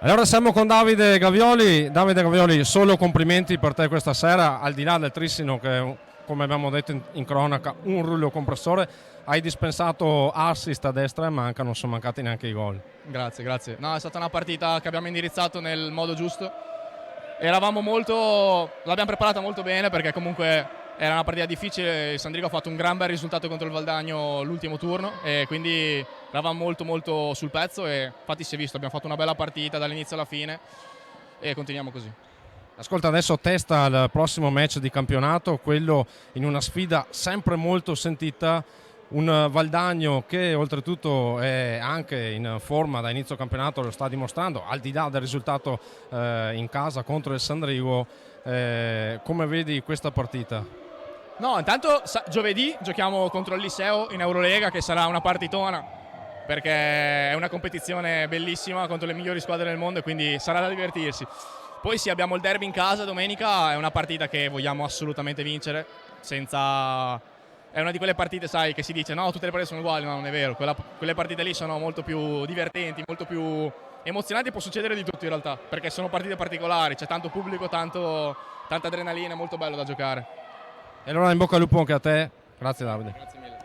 Allora siamo con Davide Gavioli. Davide Gavioli, solo complimenti per te questa sera, al di là del Trissino che come abbiamo detto in cronaca un rullo compressore, hai dispensato assist a destra e manca, non sono mancati neanche i gol. Grazie, grazie. No, è stata una partita che abbiamo indirizzato nel modo giusto. L'abbiamo preparata molto bene perché comunque era una partita difficile. Il Sandrigo ha fatto un gran bel risultato contro il Valdagno l'ultimo turno e quindi eravamo molto molto sul pezzo e infatti si è visto, abbiamo fatto una bella partita dall'inizio alla fine e continuiamo così. Ascolta, adesso testa al prossimo match di campionato, quello in una sfida sempre molto sentita, un Valdagno che oltretutto è anche in forma da inizio campionato, lo sta dimostrando, al di là del risultato in casa contro il Sandrigo. Come vedi questa partita? No, intanto giovedì giochiamo contro il Liceo in Eurolega, che sarà una partitona perché è una competizione bellissima contro le migliori squadre del mondo e quindi sarà da divertirsi. Poi sì, abbiamo il derby in casa domenica, è una partita che vogliamo assolutamente vincere, è una di quelle partite, sai, che si dice no, tutte le partite sono uguali, no, non è vero, quelle partite lì sono molto più divertenti, molto più emozionanti, può succedere di tutto in realtà, perché sono partite particolari, c'è tanto pubblico, tanta adrenalina, è molto bello da giocare. E allora in bocca al lupo anche a te, grazie Davide. Grazie mille.